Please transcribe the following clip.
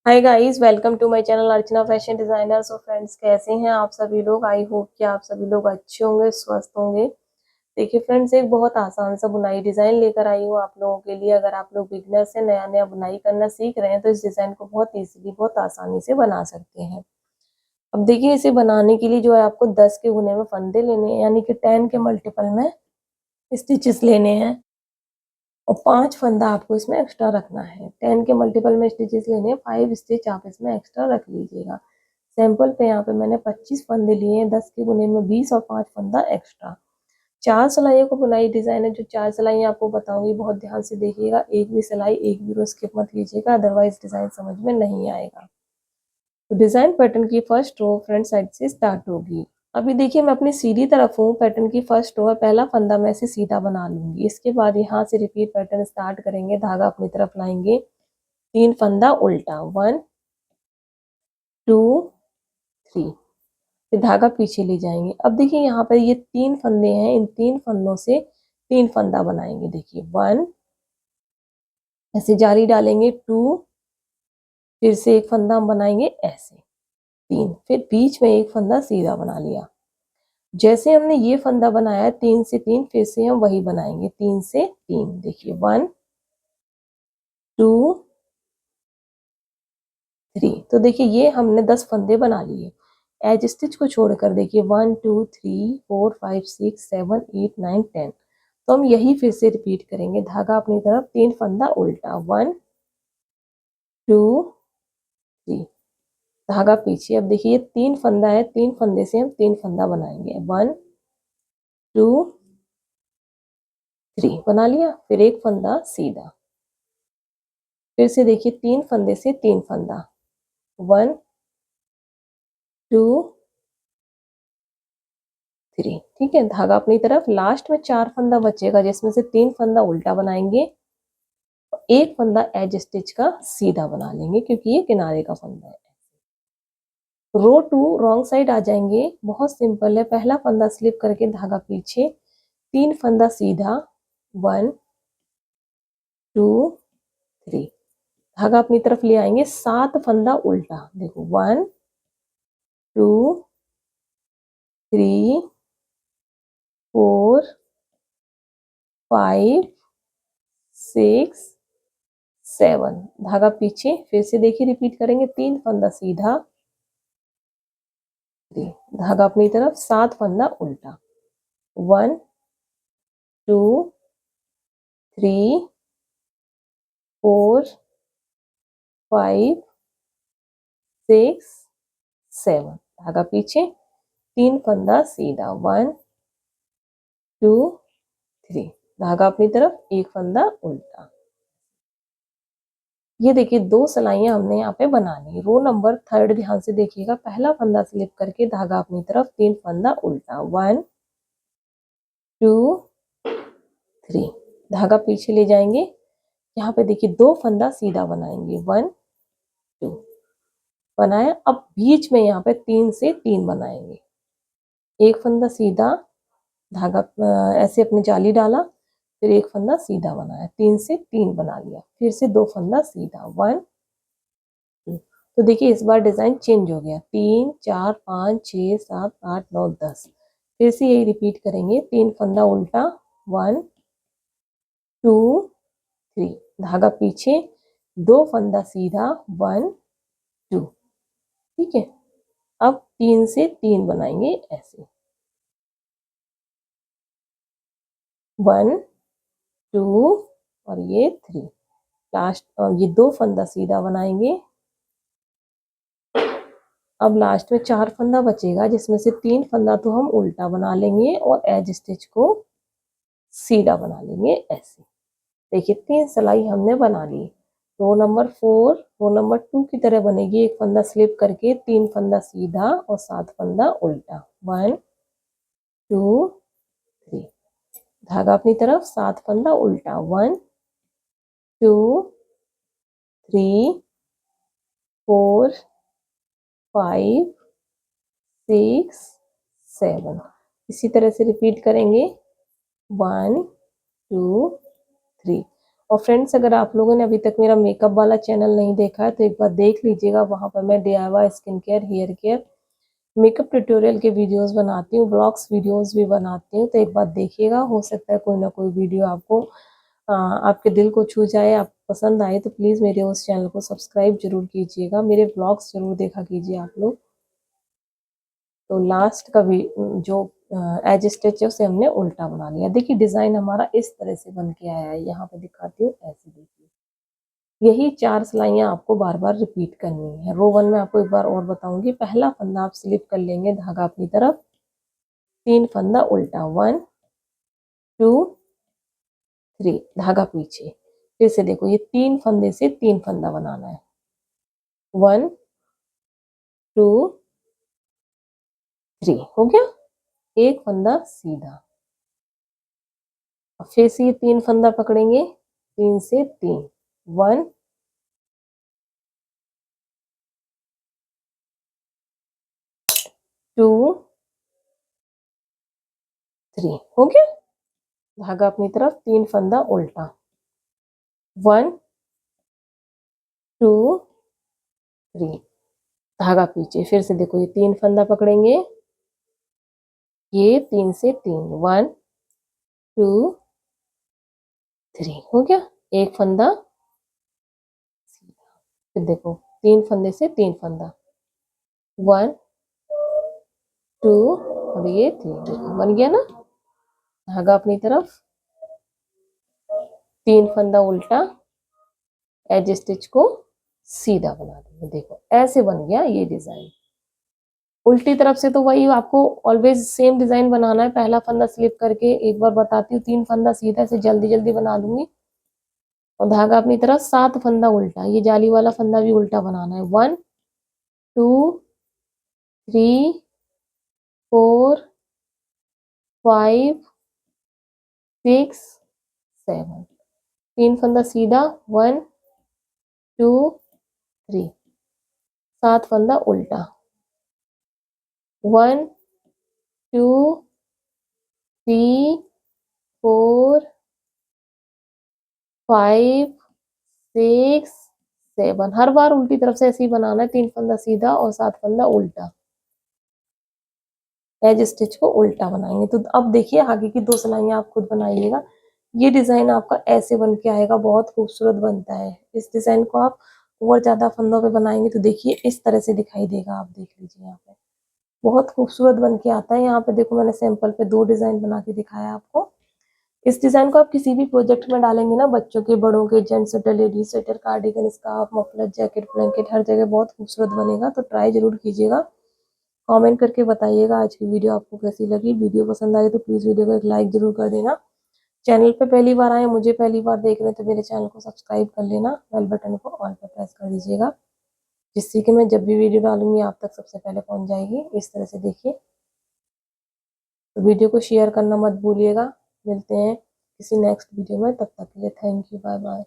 Hi guys, welcome to my channel Archana fashion designer. So friends, कैसे हैं आप सभी लोग। आई होप कि आप सभी लोग अच्छे होंगे, स्वस्थ होंगे। देखिए फ्रेंड्स, एक बहुत आसान सा बुनाई डिजाइन लेकर आई हूँ आप लोगों के लिए। अगर आप लोग बिगनर से नया नया बुनाई करना सीख रहे हैं तो इस डिजाइन को बहुत इजीली, बहुत आसानी से बना सकते हैं। अब देखिए, इसे बनाने के लिए जो है आपको 10 के गुने में फंदे लेने हैं, यानी कि 10 के मल्टीपल में स्टिचेस लेने हैं और 5 फंदा आपको इसमें एक्स्ट्रा रखना है। 10 के मल्टीपल में स्टिचेस लेने हैं, 5 स्टिच आप इसमें एक्स्ट्रा रख लीजिएगा। सैंपल पे यहाँ पे मैंने 25 फंदे लिए हैं, 10 के बुने में 20 और 5 फंदा एक्स्ट्रा। 4 सिलाइयों को बुनाई डिजाइन है। जो 4 सिलाई आपको बताऊंगी बहुत ध्यान से देखिएगा, एक भी सिलाई, एक भी रो स्किप मत कीजिएगा, अदरवाइज डिजाइन समझ में नहीं आएगा। तो डिजाइन पैटर्न की फर्स्ट रो फ्रंट साइड से स्टार्ट होगी। अभी देखिए, मैं अपनी सीधी तरफ हूँ। पैटर्न की फर्स्ट रो है, पहला फंदा मैं इसे सीधा बना लूंगी। इसके बाद यहाँ से रिपीट पैटर्न स्टार्ट करेंगे, धागा अपनी तरफ लाएंगे, 3 फंदा उल्टा, 1 2 3, फिर धागा पीछे ले जाएंगे। अब देखिए, यहाँ पर ये 3 फंदे हैं, इन 3 फंदों से 3 फंदा बनाएंगे। देखिए 1, ऐसे जाली डालेंगे, 2, फिर से एक फंदा हम बनाएंगे ऐसे, 3, फिर बीच में एक फंदा सीधा बना लिया। जैसे हमने ये फंदा बनाया 3 से 3, फिर से हम वही बनाएंगे 3 से 3। देखिए 1 2 3। तो देखिए, ये हमने 10 फंदे बना लिए। एज स्टिच को छोड़कर देखिए 1 2 3 4 5 6 7 8 9 10। तो हम यही फिर से रिपीट करेंगे, धागा अपनी तरफ, 3 फंदा उल्टा, 1 2 3, धागा पीछे। अब देखिए, ये 3 फंदा है, 3 फंदे से हम 3 फंदा बनाएंगे, 1 2 3 बना लिया, फिर एक फंदा सीधा। फिर से देखिए, 3 फंदे से 3 फंदा, 1 2 3। ठीक है, धागा अपनी तरफ। लास्ट में 4 फंदा बचेगा, जिसमें से 3 फंदा उल्टा बनाएंगे, एक फंदा एज स्टिच का सीधा बना लेंगे, क्योंकि ये किनारे का फंदा है। रो 2 रॉन्ग साइड आ जाएंगे। बहुत सिंपल है, पहला फंदा स्लिप करके धागा पीछे, 3 फंदा सीधा, 1 2 3, धागा अपनी तरफ ले आएंगे, 7 फंदा उल्टा। देखो 1 2 3 4 5 6 7, धागा पीछे। फिर से देखिए, रिपीट करेंगे, 3 फंदा सीधा, धागा अपनी तरफ, 7 फंदा उल्टा, 1 2 3 4 5 6 7, धागा पीछे, 3 फंदा सीधा, 1 2 3, धागा अपनी तरफ, एक फंदा उल्टा। ये देखिए, 2 सिलाइयां हमने यहाँ पे बना ली। रो नंबर 3 ध्यान से देखिएगा, पहला फंदा स्लिप करके धागा अपनी तरफ, 3 फंदा उल्टा, 1 2 3, धागा पीछे ले जाएंगे। यहाँ पे देखिए, 2 फंदा सीधा बनाएंगे, 1 2 बनाया। अब बीच में यहाँ पे 3 से 3 बनाएंगे, एक फंदा सीधा, धागा ऐसे अपनी जाली डाला, फिर एक फंदा सीधा बनाया, 3 से 3 बना लिया, फिर से 2 फंदा सीधा, 1 2। तो देखिए, इस बार डिजाइन चेंज हो गया, 3 4 5 6 7 8 9 10। फिर से यही रिपीट करेंगे, 3 फंदा उल्टा, 1 2 3, धागा पीछे, 2 फंदा सीधा, 1 2। ठीक है, अब 3 से 3 बनाएंगे ऐसे, 1 2 और ये 3। लास्ट ये 2 फंदा सीधा बनाएंगे। अब लास्ट में 4 फंदा बचेगा, जिसमें से 3 फंदा तो हम उल्टा बना लेंगे और एज स्टिच को सीधा बना लेंगे ऐसे। देखिए, 3 सिलाई हमने बना ली। रो नंबर 4 रो नंबर 2 की तरह बनेगी, एक फंदा स्लिप करके, 3 फंदा सीधा और 7 फंदा उल्टा, 1 2 3, धागा अपनी तरफ, 7 फंदा उल्टा, 1 2 3 4 5 6 7। इसी तरह से रिपीट करेंगे, 1 2 3। और फ्रेंड्स, अगर आप लोगों ने अभी तक मेरा मेकअप वाला चैनल नहीं देखा है तो एक बार देख लीजिएगा। वहाँ पर मैं DIY skin care, hair care, makeup tutorial के वीडियोस बनाती हूँ, ब्लॉग्स वीडियोस भी बनाती हूँ, तो एक बार देखिएगा। हो सकता है कोई ना कोई वीडियो आपको आपके दिल को छू जाए, आपको पसंद आए, तो प्लीज़ मेरे उस चैनल को सब्सक्राइब जरूर कीजिएगा, मेरे ब्लॉग्स जरूर देखा कीजिए आप लोग। तो लास्ट का भी जो एज स्टिच है उसे हमने उल्टा बना लिया। देखिए डिजाइन हमारा इस तरह से बन के आया है। यहाँ पे दिखाती हूँ, ऐसे देखिए। यही 4 सिलाइयाँ आपको बार बार रिपीट करनी है। रो 1 में आपको एक बार और बताऊंगी। पहला फंदा आप स्लिप कर लेंगे, धागा अपनी तरफ, 3 फंदा उल्टा, 1 2 3, धागा पीछे। फिर से देखो, ये 3 फंदे से 3 फंदा बनाना है, 1 2 3, हो गया। एक फंदा सीधा, फिर से ये 3 फंदा पकड़ेंगे, 3 से 3, 1 2 3, हो गया। धागा अपनी तरफ, 3 फंदा उल्टा, 1 2 3, धागा पीछे। फिर से देखो, ये 3 फंदा पकड़ेंगे, ये 3 से 3, 1 2 3, हो गया। एक फंदा सीधा। फिर देखो, 3 फंदे से 3 फंदा, 1 2 और ये 3, देखो बन गया ना। धागा अपनी तरफ, 3 फंदा उल्टा, एज स्टिच को सीधा बना देंगे। देखो ऐसे बन गया ये डिजाइन। उल्टी तरफ से तो वही आपको ऑलवेज सेम डिजाइन बनाना है। पहला फंदा स्लिप करके, एक बार बताती हूँ, 3 फंदा सीधा, से जल्दी जल्दी बना दूंगी। और धागा अपनी तरफ, 7 फंदा उल्टा, ये जाली वाला फंदा भी उल्टा बनाना है, 1 2 3 4 5 6 7, 3 फंदा सीधा, 1 2 3, 7 फंदा उल्टा, 1 2 3 4 5 6 7। हर बार उल्टी तरफ से ऐसे ही बनाना है, 3 फंदा सीधा और 7 फंदा उल्टा, एज स्टिच को उल्टा बनाएंगे। तो अब देखिए आगे की 2 सिलाइयां आप खुद बनाइएगा। ये डिजाइन आपका ऐसे बन के आएगा, बहुत खूबसूरत बनता है। इस डिजाइन को आप और ज्यादा फंदों पे बनाएंगे तो देखिए इस तरह से दिखाई देगा। आप देख लीजिए, यहाँ पे बहुत खूबसूरत बन के आता है। यहाँ पे देखो, मैंने सैंपल पे 2 डिजाइन बना के दिखाया आपको। इस डिजाइन को आप किसी भी प्रोजेक्ट में डालेंगे ना, बच्चों के, बड़ों के, gents sweater, ladies sweater, cardigan, scarf, muffler, jacket, blanket, हर जगह बहुत खूबसूरत बनेगा। तो ट्राई जरूर कीजिएगा। कमेंट करके बताइएगा आज की वीडियो आपको कैसी लगी। वीडियो पसंद आई तो प्लीज वीडियो को एक लाइक जरूर कर देना। चैनल पे पहली बार आए, मुझे पहली बार देख रहे हैं, तो मेरे चैनल को सब्सक्राइब कर लेना, बेल बटन को ऑल पे प्रेस कर दीजिएगा, जिससे कि मैं जब भी वीडियो डालूंगी आप तक सबसे पहले पहुंच जाएगी। इस तरह से देखिए। तो वीडियो को शेयर करना मत भूलिएगा। मिलते हैं किसी नेक्स्ट वीडियो में, तब तक के लिए थैंक यू, बाय बाय।